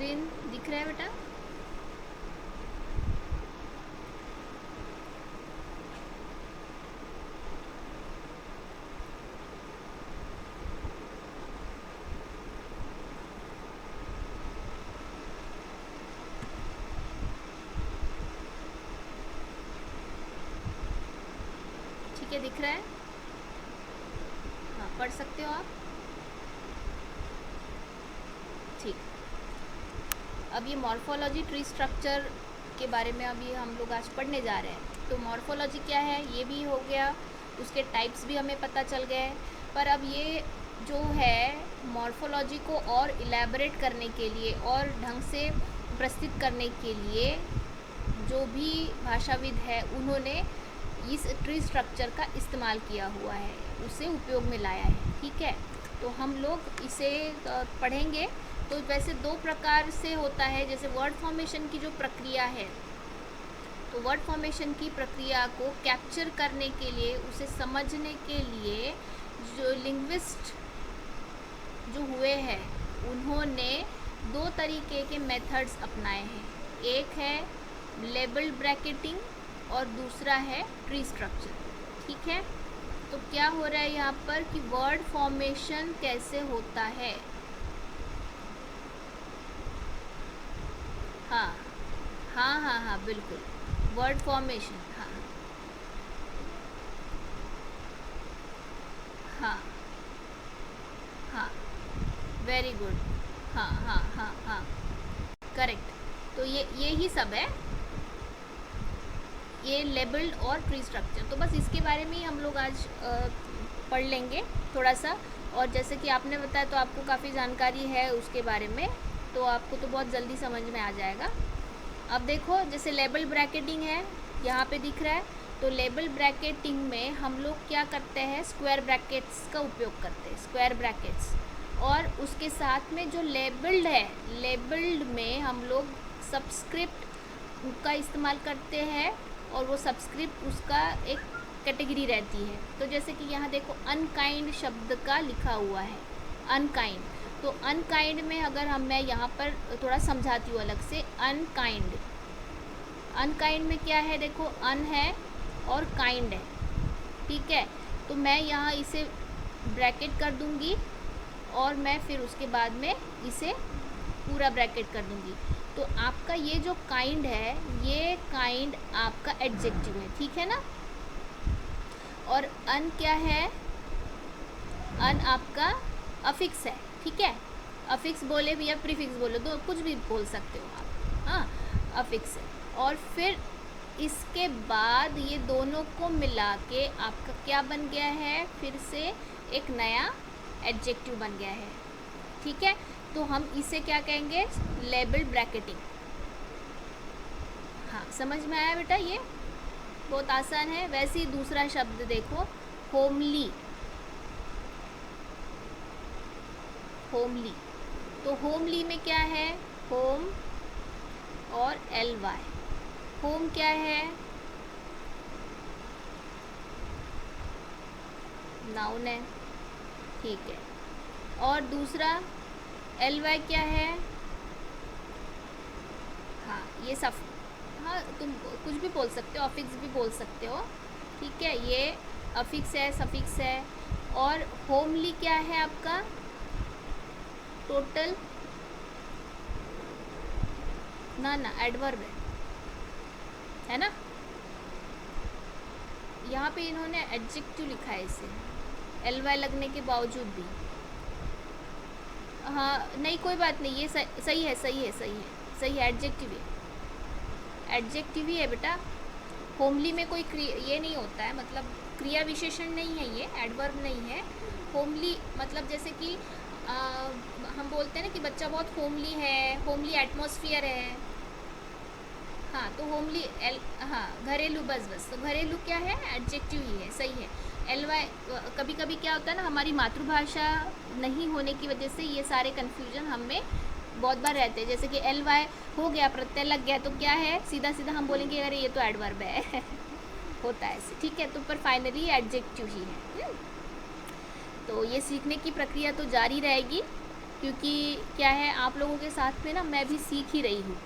Screen दिख रहा है बेटा? ठीक है, दिख रहा है? हाँ, पढ़ सकते हो आप। ठीक। अब ये मॉर्फोलॉजी ट्री स्ट्रक्चर के बारे में अभी हम लोग आज पढ़ने जा रहे हैं। तो मॉर्फोलॉजी क्या है ये भी हो गया, उसके टाइप्स भी हमें पता चल गए। पर अब ये जो है मॉर्फोलॉजी को और इलेबोरेट करने के लिए और ढंग से प्रस्तुत करने के लिए जो भी भाषाविद है उन्होंने इस ट्री स्ट्रक्चर का इस्तेमाल किया हुआ है, उसे उपयोग में लाया है। ठीक है, तो हम लोग इसे पढ़ेंगे। तो वैसे दो प्रकार से होता है, जैसे वर्ड फॉर्मेशन की जो प्रक्रिया है, तो वर्ड फॉर्मेशन की प्रक्रिया को कैप्चर करने के लिए, उसे समझने के लिए जो लिंग्विस्ट जो हुए हैं उन्होंने दो तरीके के मेथड्स अपनाए हैं। एक है लेबल ब्रैकेटिंग और दूसरा है ट्री स्ट्रक्चर। ठीक है, तो क्या हो रहा है यहाँ पर कि वर्ड फॉर्मेशन कैसे होता है। हाँ हाँ हाँ हाँ बिल्कुल, वर्ड फॉर्मेशन। हाँ हाँ हाँ, वेरी गुड। हाँ हाँ हाँ हाँ, करेक्ट। तो ये ही सब है, ये लेबल्ड और ट्री स्ट्रक्चर। तो बस इसके बारे में ही हम लोग आज पढ़ लेंगे थोड़ा सा। और जैसे कि आपने बताया तो आपको काफ़ी जानकारी है उसके बारे में, तो आपको तो बहुत जल्दी समझ में आ जाएगा। अब देखो, जैसे लेबल ब्रैकेटिंग है, यहाँ पे दिख रहा है। तो लेबल ब्रैकेटिंग में हम लोग क्या करते हैं, स्क्वायर ब्रैकेट्स का उपयोग करते हैं, स्क्वायर ब्रैकेट्स। और उसके साथ में जो लेबल्ड है, लेबल्ड में हम लोग सबस्क्रिप्ट का इस्तेमाल करते हैं, और वो सबस्क्रिप्ट उसका एक कैटेगरी रहती है। तो जैसे कि यहाँ देखो अनकाइंड शब्द का लिखा हुआ है, अनकाइंड। तो अनकाइंड में अगर मैं यहाँ पर थोड़ा समझाती हूँ अलग से। अनकाइंड, अनकाइंड में क्या है, देखो अन है और काइंड है। ठीक है, तो मैं यहाँ इसे ब्रैकेट कर दूँगी और मैं फिर उसके बाद में इसे पूरा ब्रैकेट कर दूँगी। तो आपका ये जो काइंड है, ये काइंड आपका एडजेक्टिव है। ठीक है ना। और अन क्या है, अन आपका अफिक्स है। ठीक है, अफिक्स बोले भी या प्रीफिक्स बोले, तो कुछ भी बोल सकते हो आप। हाँ, अफिक्स है। और फिर इसके बाद ये दोनों को मिला के आपका क्या बन गया है, फिर से एक नया एडजेक्टिव बन गया है। ठीक है, तो हम इसे क्या कहेंगे, लेबल ब्रैकेटिंग। हाँ, समझ में आया बेटा? ये बहुत आसान है। वैसे ही दूसरा शब्द देखो, होमली। होमली, तो होमली में क्या है, होम और ly। होम क्या है, नाउन है। ठीक है, और दूसरा ly क्या है, हाँ ये सब, हाँ तुम कुछ भी बोल सकते हो, अफिक्स भी बोल सकते हो। ठीक है, ये अफिक्स है, सफिक्स है। और होमली क्या है आपका, टोटल, ना ना एडवर्ब है ना। यहाँ पे इन्होंने एडजेक्टिव लिखा है इसे, ly लगने के बावजूद भी। हाँ नहीं, कोई बात नहीं, ये सही है, सही है, सही है, सही है, एडजेक्टिव है, एडजेक्टिव ही है बेटा। होमली में कोई ये नहीं होता है, मतलब क्रिया विशेषण नहीं है, ये एडवर्ब नहीं है। होमली मतलब जैसे कि हम बोलते हैं ना कि बच्चा बहुत होमली है, होमली एटमॉस्फेयर है। हाँ, तो होमली हाँ घरेलू, बस बस, तो घरेलू क्या है, एडजेक्टिव ही है, सही है। ly कभी कभी क्या होता है ना, हमारी मातृभाषा नहीं होने की वजह से ये सारे कन्फ्यूजन हमें बहुत बार रहते हैं। जैसे कि ly हो गया, प्रत्यय लग गया, तो क्या है, सीधा सीधा हम बोलेंगे अरे ये तो एडवर्ब है होता है ऐसे। ठीक है, तो पर फाइनली एडजेक्टिव ही है। तो ये सीखने की प्रक्रिया तो जारी रहेगी। क्योंकि क्या है, आप लोगों के साथ में ना मैं भी सीख ही रही हूँ।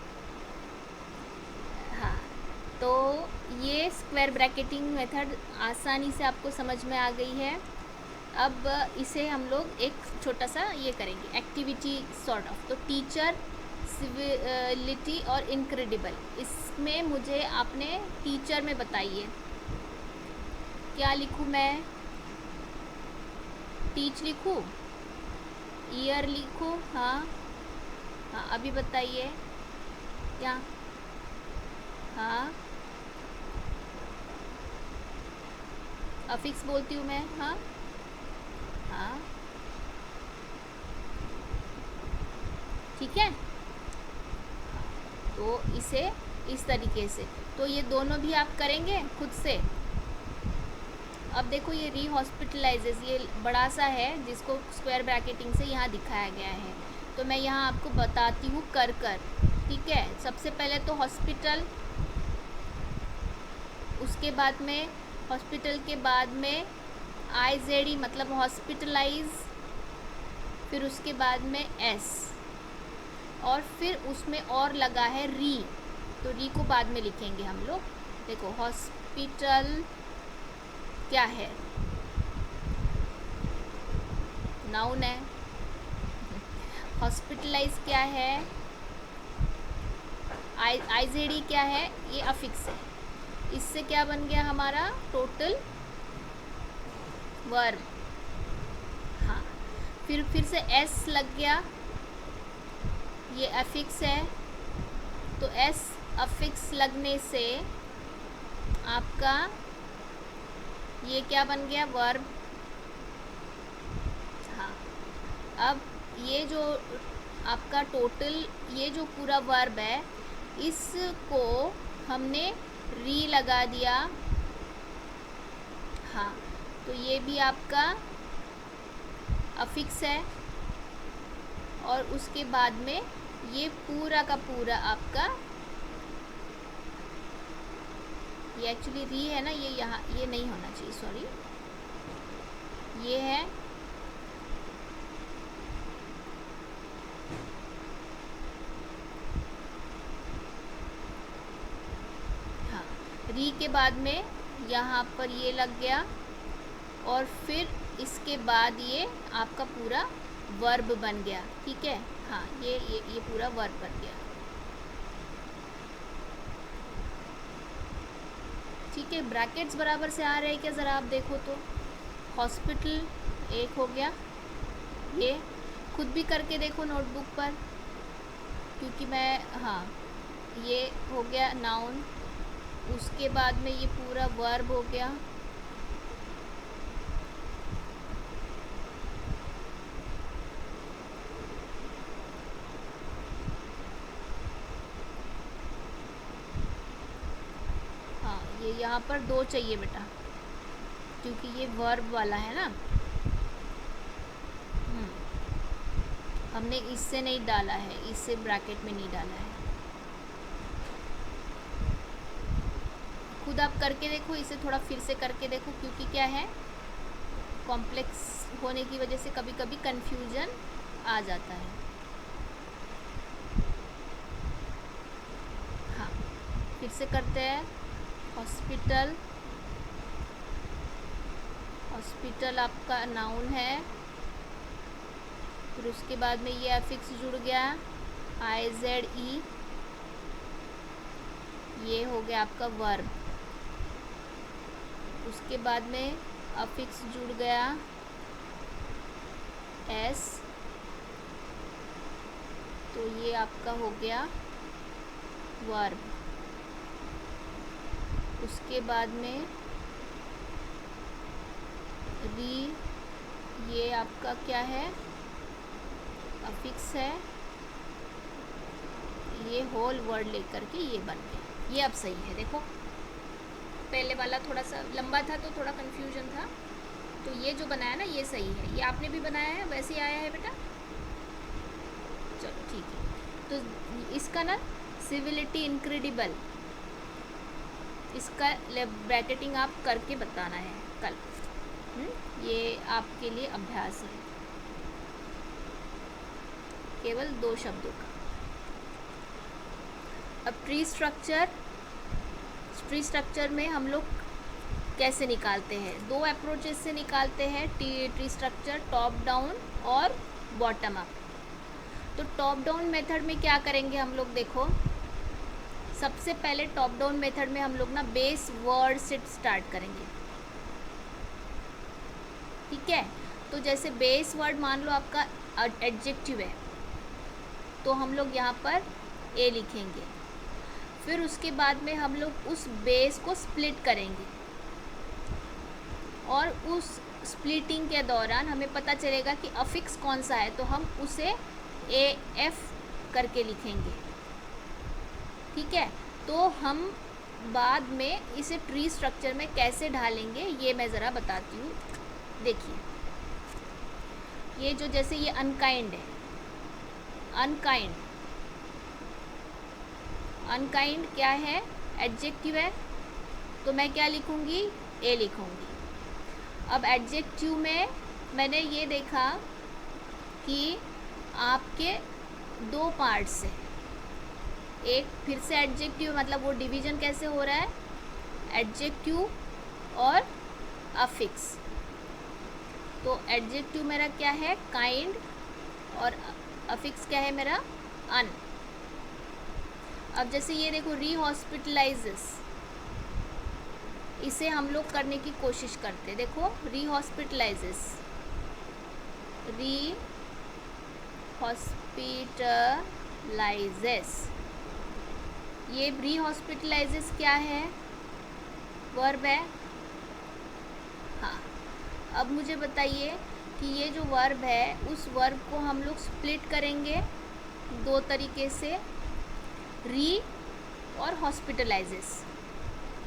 हाँ, तो ये स्क्वायर ब्रैकेटिंग मेथड आसानी से आपको समझ में आ गई है। अब इसे हम लोग एक छोटा सा ये करेंगे एक्टिविटी सॉर्ट ऑफ। तो टीचर, सिविलिटी और इनक्रेडिबल, इसमें मुझे आपने टीचर में बताइए क्या लिखूँ मैं? टीच लिखूँ, ईयर लिखूँ? हाँ हाँ, अभी बताइए क्या? हाँ, अफिक्स बोलती हूँ मैं। हाँ हाँ, ठीक है। तो इसे इस तरीके से, तो ये दोनों भी आप करेंगे खुद से। अब देखो ये री हॉस्पिटलाइजेस, ये बड़ा सा है जिसको स्क्वायर ब्रैकेटिंग से यहाँ दिखाया गया है। तो मैं यहाँ आपको बताती हूँ कर कर, ठीक है। सबसे पहले तो हॉस्पिटल, उसके बाद में हॉस्पिटल के बाद में IZE मतलब हॉस्पिटलाइज, फिर उसके बाद में S, और फिर उसमें और लगा है री, तो री को बाद में लिखेंगे हम लोग। देखो हॉस्पिटल क्या है? नाउन है। हॉस्पिटलाइज क्या है? IZE क्या है? ये अफिक्स है। इससे क्या बन गया हमारा? Total verb. हाँ, फिर से S लग गया, ये अफिक्स है, तो S अफिक्स लगने से आपका ये क्या बन गया? वर्ब। हाँ, अब ये जो आपका टोटल, ये जो पूरा वर्ब है, इसको हमने री लगा दिया। हाँ, तो ये भी आपका अफिक्स है, और उसके बाद में ये पूरा का पूरा आपका, ये एक्चुअली री है ना, ये यहाँ ये नहीं होना चाहिए, सॉरी, ये है हाँ, री के बाद में यहाँ पर ये लग गया, और फिर इसके बाद ये आपका पूरा वर्ब बन गया, ठीक है। हाँ, ये पूरा वर्ब बन गया, ठीक है। ब्रैकेट्स बराबर से आ रहे हैं क्या? ज़रा आप देखो तो। हॉस्पिटल एक हो गया, ये खुद भी करके देखो नोटबुक पर, क्योंकि मैं, हाँ, ये हो गया नाउन, उसके बाद में ये पूरा वर्ब हो गया, हाँ, ये यहाँ पर 2 चाहिए बेटा, क्योंकि ये वर्ब वाला है ना। हमने इससे नहीं डाला है, इससे ब्रैकेट में नहीं डाला है। खुद आप करके देखो, इसे थोड़ा फिर से करके देखो, क्योंकि क्या है, कॉम्प्लेक्स होने की वजह से कभी कभी कंफ्यूजन आ जाता है। हाँ, फिर से करते हैं। हॉस्पिटल, हॉस्पिटल आपका नाउन है, फिर उसके बाद में ये अफिक्स जुड़ गया IZE, ये हो गया आपका वर्ब, उसके बाद में अफिक्स जुड़ गया S, तो ये आपका हो गया वर्ब, उसके बाद में री, ये आपका क्या है? अफिक्स है, ये होल वर्ड लेकर के ये बन गया। ये अब सही है, देखो पहले वाला थोड़ा सा लंबा था तो थोड़ा कन्फ्यूजन था, तो ये जो बनाया ना ये सही है। ये आपने भी बनाया है, वैसे ही आया है बेटा। चलो ठीक है, तो इसका ना सिविलिटी इनक्रेडिबल, इसका ब्रैकेटिंग आप करके बताना है कल। ये आपके लिए अभ्यास है। केवल 2 शब्दों का। अब ट्री स्ट्रक्चर में हम लोग कैसे निकालते हैं? 2 अप्रोचेस से निकालते हैं ट्री स्ट्रक्चर, टॉप डाउन और बॉटम अप। तो टॉप डाउन मेथड में क्या करेंगे हम लोग, देखो सबसे पहले टॉप डाउन मेथड में हम लोग ना बेस वर्ड से स्टार्ट करेंगे, ठीक है। तो जैसे बेस वर्ड मान लो आपका एडजेक्टिव है, तो हम लोग यहाँ पर ए लिखेंगे। फिर उसके बाद में हम लोग उस बेस को स्प्लिट करेंगे और उस स्प्लिटिंग के दौरान हमें पता चलेगा कि अफिक्स कौन सा है, तो हम उसे ए एफ करके लिखेंगे, ठीक है। तो हम बाद में इसे ट्री स्ट्रक्चर में कैसे ढालेंगे ये मैं ज़रा बताती हूँ। देखिए ये जो जैसे ये अनकाइंड है, अनकाइंड क्या है? एडजेक्टिव है, तो मैं क्या लिखूँगी? ए लिखूँगी। अब एडजेक्टिव में मैंने ये देखा कि आपके 2 पार्ट्स हैं। एक फिर से एडजेक्टिव, मतलब वो डिवीज़न कैसे हो रहा है? एडजेक्टिव और अफिक्स। तो एडजेक्टिव मेरा क्या है? काइंड, और अफिक्स क्या है मेरा? अन। अब जैसे ये देखो रीहॉस्पिटलाइजेस, इसे हम लोग करने की कोशिश करते। देखो रीहॉस्पिटलाइजेस, ये रीहॉस्पिटलाइजेस क्या है? वर्ब है। हाँ, अब मुझे बताइए कि ये जो वर्ब है उस वर्ब को हम लोग स्प्लिट करेंगे 2 तरीके से, री और हॉस्पिटलाइजेस।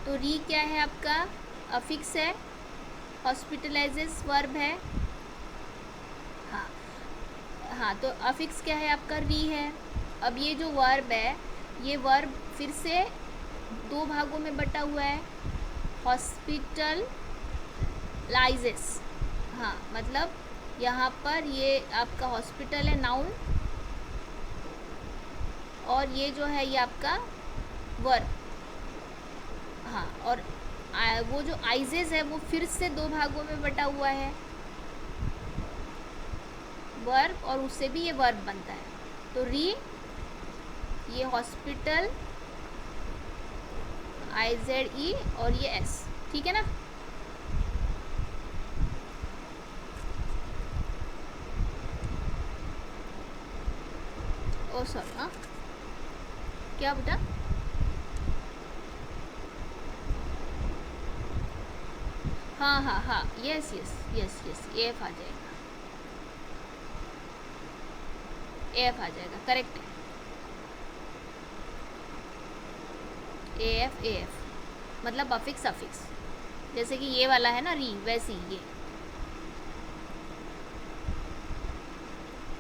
तो री क्या है आपका? अफिक्स है, हॉस्पिटलाइजेस वर्ब है। हाँ, तो अफिक्स क्या है आपका? री है। अब ये जो वर्ब है, ये वर्ब फिर से 2 भागों में बटा हुआ है। हॉस्पिटलाइजेस, हाँ, मतलब यहाँ पर ये आपका हॉस्पिटल है नाउन, और ये जो है ये आपका वर्ब। हाँ, और वो जो आइजेस है वो फिर से 2 भागों में बटा हुआ है, वर्ब, और उससे भी ये वर्ब बनता है। तो री, ये हॉस्पिटल, IZE, और ये S, ठीक है ना। ओ सॉरी, हाँ क्या बेटा? हाँ, यस, AF आ जाएगा, AF आ जाएगा, करेक्ट है। AF मतलब अफिक्स, जैसे कि ये वाला है ना री, वैसे ही ये,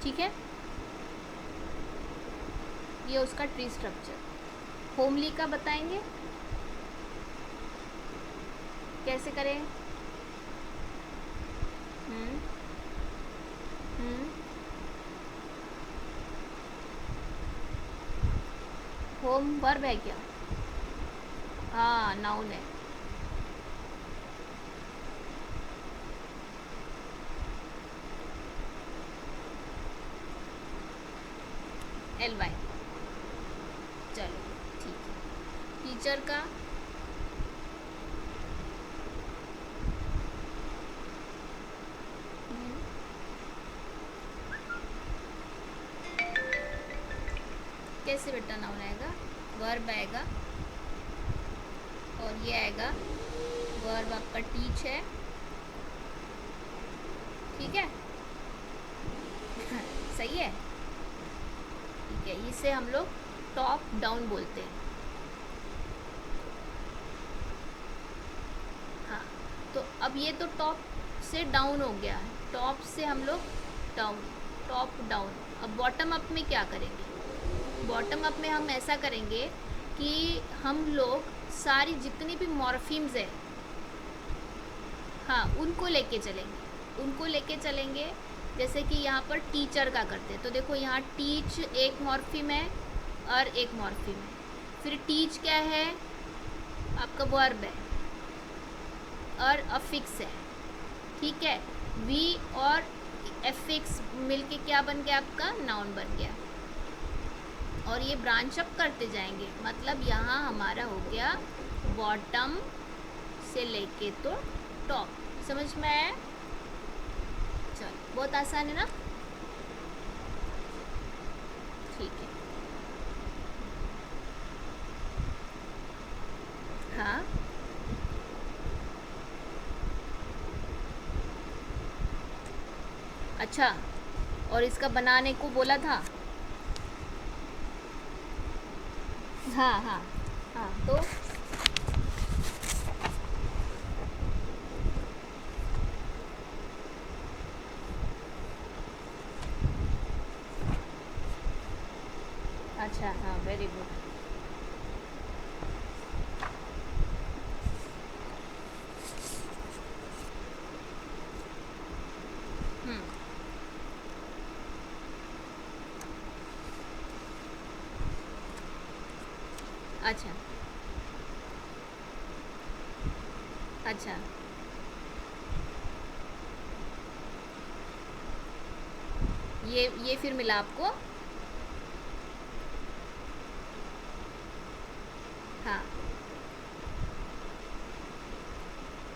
ठीक है। ये उसका ट्री स्ट्रक्चर। होमली का बताएंगे कैसे करें? होम वर्ब है क्या? हाँ, नाउन है। LY, चलो ठीक है। टीचर का कैसे बेटा? नाउन आएगा, वर्ब आएगा, और ये आएगा वर्ब आपका टीच है, ठीक है। सही है, ठीक है। इसे हम लोग टॉप डाउन बोलते हैं। हाँ, तो अब ये तो टॉप से डाउन हो गया है, टॉप से हम लोग डाउन, टॉप डाउन। अब बॉटम अप में क्या करेंगे? बॉटम अप में हम ऐसा करेंगे कि हम लोग सारी जितनी भी मॉर्फीम्स है, हाँ, उनको लेके चलेंगे। जैसे कि यहाँ पर टीचर का करते हैं, तो देखो यहाँ टीच एक मॉर्फिम है और एक मॉर्फिम है। फिर टीच क्या है, आपका वर्ब है और अफिक्स है, ठीक है। वी और एफिक्स मिलके क्या बन गया, आपका नाउन बन गया। और ये ब्रांच अप करते जाएंगे, मतलब यहाँ हमारा हो गया बॉटम से लेके तो टॉप। समझ में आया? चलो, बहुत आसान है ना? ठीक है। हाँ, अच्छा, और इसका बनाने को बोला था। हाँ हाँ हाँ, तो अच्छा, हाँ, वेरी गुड। हम्म, अच्छा अच्छा, ये फिर मिला आपको। हाँ,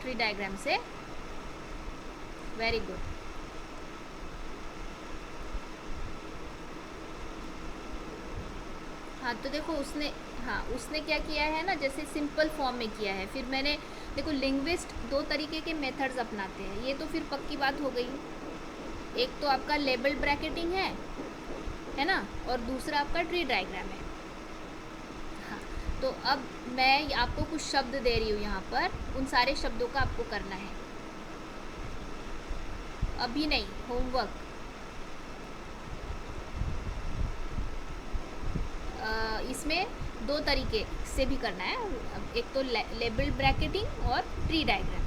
ट्री डायग्राम से, वेरी गुड। हाँ, तो देखो उसने, हाँ उसने क्या किया है ना, जैसे सिंपल फॉर्म में किया है। फिर मैंने देखो, लिंग्विस्ट दो तरीके के मेथड्स अपनाते हैं, ये तो फिर पक्की बात हो गई। एक तो आपका लेबल ब्रैकेटिंग है ना, और दूसरा आपका ट्री डायग्राम है। हाँ, तो अब मैं आपको कुछ शब्द दे रही हूँ यहाँ पर, उन सारे शब्दों का आपको करना है। अभी नहीं, होमवर्क। इसमें दो तरीके से भी करना है, एक तो लेबल ब्रैकेटिंग और ट्री डायग्राम।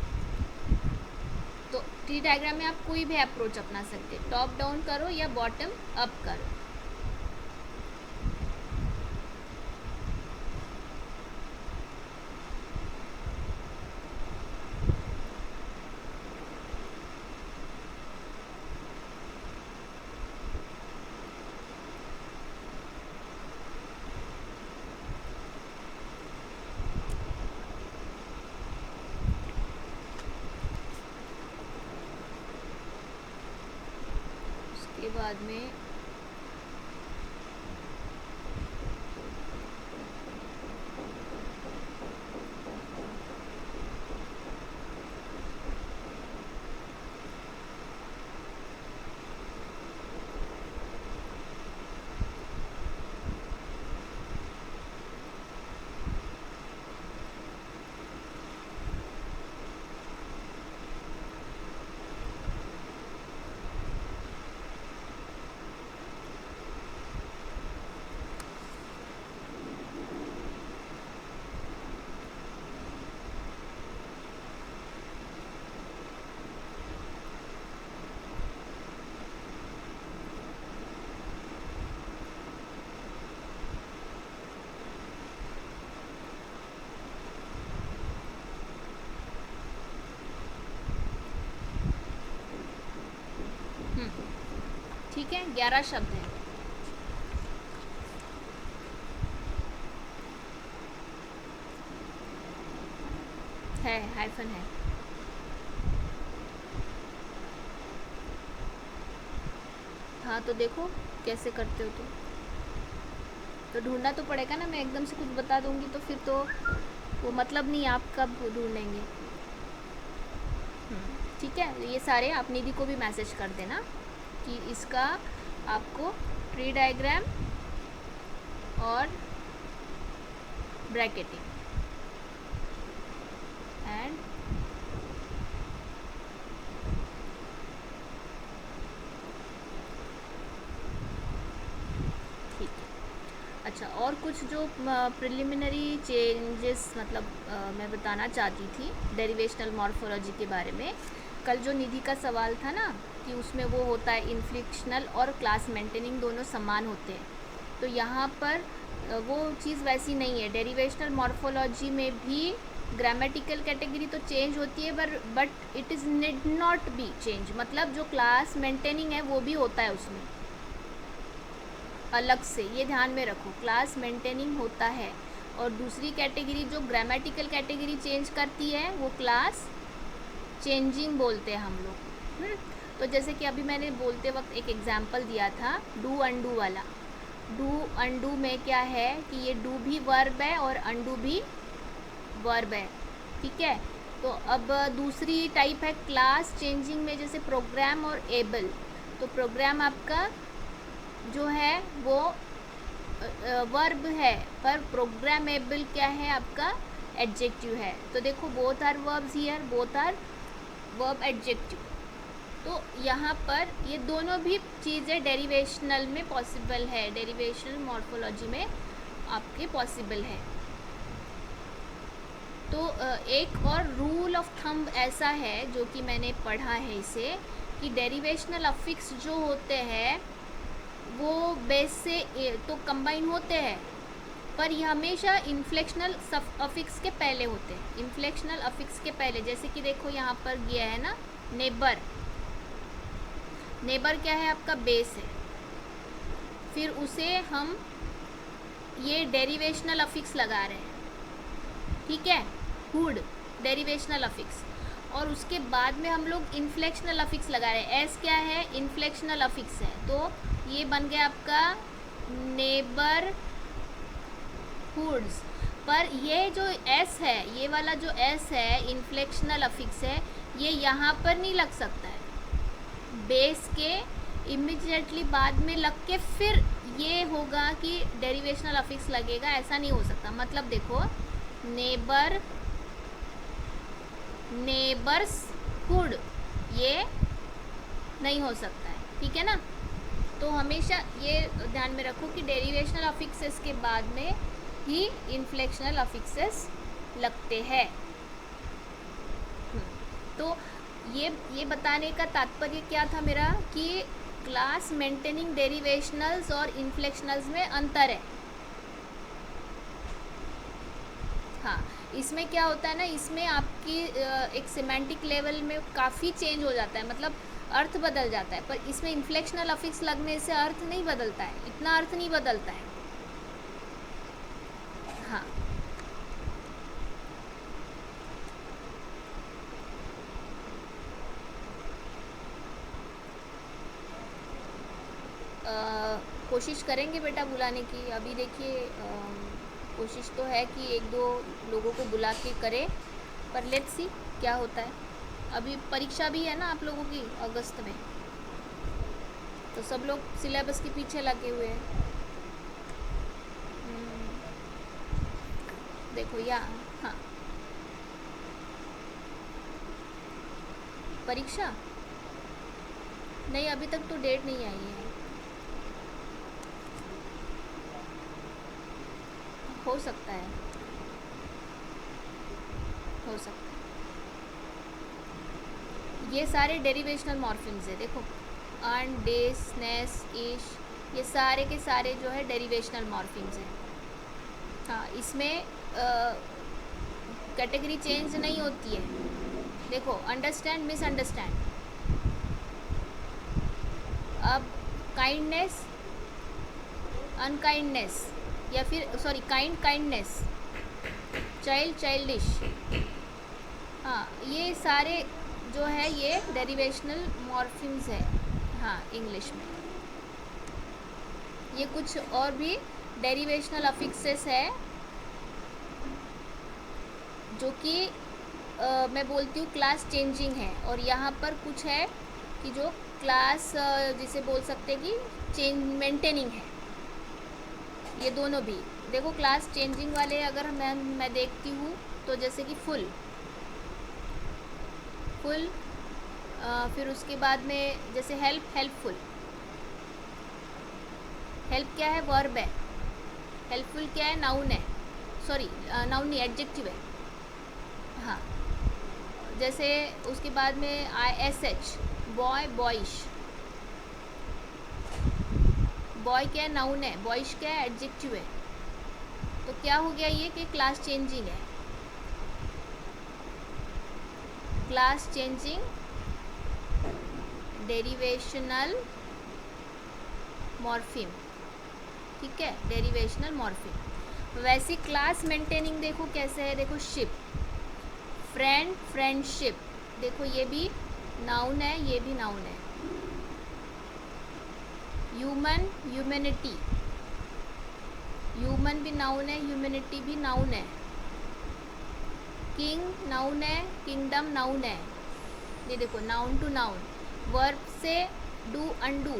तो ट्री डायग्राम में आप कोई भी अप्रोच अपना सकते हैं, टॉप डाउन करो या बॉटम अप करो। उसके बाद में ठीक है, 11 शब्द हैं। है, हाइफन है। हाँ, तो देखो कैसे करते हो तुम, तो ढूंढना तो पड़ेगा ना। मैं एकदम से कुछ बता दूंगी तो फिर तो वो मतलब नहीं, आप कब ढूंढेंगे। ठीक है, ये सारे आप निधि को भी मैसेज कर देना कि इसका आपको ट्री डायग्राम और ब्रैकेटिंग एंड ठीक है। अच्छा, और कुछ जो प्रिलिमिनरी चेंजेस मतलब मैं बताना चाहती थी डेरिवेशनल मॉर्फोलॉजी के बारे में। कल जो निधि का सवाल था ना कि उसमें वो होता है इन्फ्लेक्शनल और क्लास मेंटेनिंग दोनों समान होते हैं। तो यहाँ पर वो चीज़ वैसी नहीं है। डेरिवेशनल मॉर्फोलॉजी में भी ग्रामेटिकल कैटेगरी तो चेंज होती है but it is need not be change, मतलब जो क्लास मेंटेनिंग है वो भी होता है उसमें अलग से, ये ध्यान में रखो, क्लास मेंटेनिंग होता है। और दूसरी कैटेगरी जो ग्रामेटिकल कैटेगरी चेंज करती है वो क्लास चेंजिंग बोलते हैं हम लोग। तो जैसे कि अभी मैंने बोलते वक्त एक एग्जांपल दिया था डू अनडू वाला। डू अनडू में क्या है कि ये डू भी वर्ब है और अनडू भी वर्ब है, ठीक है। तो अब दूसरी टाइप है क्लास चेंजिंग में, जैसे प्रोग्राम और एबल। तो प्रोग्राम आपका जो है वो वर्ब है, पर प्रोग्रामेबल क्या है आपका एडजेक्टिव है। तो देखो both are verbs here, both are verb adjective. तो यहाँ पर ये दोनों भी चीज़ें डेरिवेशनल में पॉसिबल है, डेरिवेशनल मॉर्फोलॉजी में आपके पॉसिबल है। तो एक और रूल ऑफ थंब ऐसा है जो कि मैंने पढ़ा है इसे, कि डेरिवेशनल अफिक्स जो होते हैं वो बेस से तो कंबाइन होते हैं, पर ये हमेशा इन्फ्लेक्शनल अफिक्स के पहले होते हैं, इन्फ्लेक्शनल अफिक्स के पहले। जैसे कि देखो यहाँ पर गया है ना नेबर, नेबर क्या है आपका बेस है, फिर उसे हम ये डेरिवेशनल अफिक्स लगा रहे हैं, ठीक है, हुड डेरिवेशनल अफिक्स। और उसके बाद में हम लोग इन्फ्लेक्शनल अफिक्स लगा रहे हैं। एस क्या है, इन्फ्लेक्शनल अफिक्स है, तो ये बन गया आपका नेबर हुड्स। पर ये जो एस है, ये वाला जो एस है इन्फ्लेक्शनल अफिक्स है, ये यहाँ पर नहीं लग सकता है, बेस के इमिडिएटली बाद में लग के फिर ये होगा कि डेरिवेशनल अफिक्स लगेगा, ऐसा नहीं हो सकता। मतलब देखो नेबर, नेबर्स हुड, ये नहीं हो सकता है, ठीक है ना। तो हमेशा ये ध्यान में रखो कि डेरिवेशनल अफिक्सेस के बाद में ही इन्फ्लेक्शनल अफिक्सेस लगते हैं। तो ये बताने का तात्पर्य क्या था मेरा, कि क्लास मेंटेनिंग डेरिवेशनल्स और इन्फ्लेक्शनल्स में अंतर है। हाँ, इसमें क्या होता है ना, इसमें आपकी एक सिमेंटिक लेवल में काफ़ी चेंज हो जाता है, मतलब अर्थ बदल जाता है। पर इसमें इन्फ्लेक्शनल अफिक्स लगने से अर्थ नहीं बदलता है, इतना अर्थ नहीं बदलता है। हाँ, कोशिश करेंगे बेटा बुलाने की। अभी देखिए कोशिश तो है कि एक दो लोगों को बुला के करें, पर लेट्स सी क्या होता है। अभी परीक्षा भी है ना आप लोगों की अगस्त में, तो सब लोग सिलेबस के पीछे लगे हुए हैं। देखो हाँ, परीक्षा नहीं, अभी तक तो डेट नहीं आई है। हो सकता है, हो सकता है। ये सारे डेरिवेशनल मॉर्फिम्स है, देखो अन, डेस, नेस, इश, ये सारे के सारे जो है डेरिवेशनल मॉर्फिम्स हैं। हाँ, इसमें कैटेगरी चेंज नहीं होती है। देखो अंडरस्टैंड, मिसअंडरस्टैंड, अब काइंडनेस, अनकाइंडनेस, या फिर sorry kind, kindness, child, childish, हाँ, ये सारे जो है ये डेरिवेशनल मॉर्फिम्स है। हाँ, इंग्लिश में ये कुछ और भी डेरिवेशनल अफिक्सेस है जो कि मैं बोलती हूँ क्लास चेंजिंग है। और यहाँ पर कुछ है कि जो क्लास जिसे बोल सकते हैं कि चेंज मेंटेनिंग है। ये दोनों भी देखो, क्लास चेंजिंग वाले अगर मैं देखती हूँ तो जैसे कि फुल, फिर उसके बाद में जैसे हेल्प, हेल्पफुल। हेल्प क्या है, वर्ब है। हेल्पफुल क्या है, नाउन है, सॉरी नाउन नहीं, एडजेक्टिव है। हाँ, जैसे उसके बाद में ISH बॉय बॉइश, बॉय क्या है, नाउन है, बॉइश क्या है, एडजेक्टिव है। तो क्या हो गया ये कि क्लास चेंजिंग है, क्लास चेंजिंग डेरिवेशनल मॉर्फिम, ठीक है, डेरिवेशनल मॉर्फिम। वैसे क्लास मेंटेनिंग देखो कैसे है, देखो शिप, फ्रेंड फ्रेंडशिप, देखो ये भी नाउन है, ये भी नाउन है। ह्यूमन ह्यूमैनिटी, ह्यूमन भी नाउन है, ह्यूमैनिटी भी नाउन है। किंग नाउन है, किंगडम नाउन है। ये देखो नाउन टू नाउन। वर्ब से डू अनडू,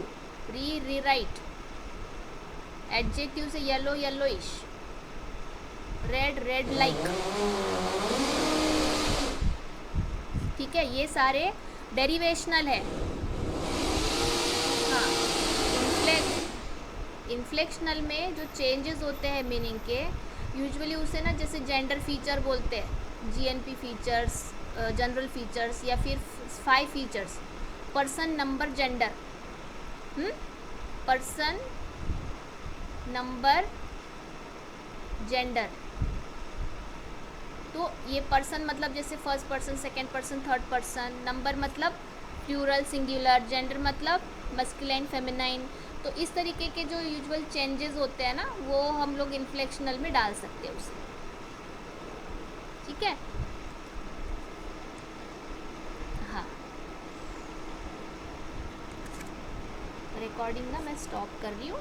री रीराइट। एडजेक्टिव से yellow yellowish, red red like, ठीक है, ये सारे डेरिवेशनल है। हाँ, इन्फ्लेक्शनल में जो चेंजेस होते हैं मीनिंग के, यूजुअली उसे ना जैसे जेंडर फीचर बोलते हैं, जीएनपी फीचर्स, जनरल फीचर्स, या फिर 5 features, person number gender, person number gender. तो ये पर्सन मतलब जैसे first person, second person, third person, number मतलब प्लूरल सिंगुलर, जेंडर मतलब मस्कुलाइन फेमिनाइन। तो इस तरीके के जो यूजुअल चेंजेस होते हैं ना, वो हम लोग इन्फ्लेक्शनल में डाल सकते हैं उसे, ठीक है। हाँ, रिकॉर्डिंग ना मैं स्टॉप कर रही हूँ।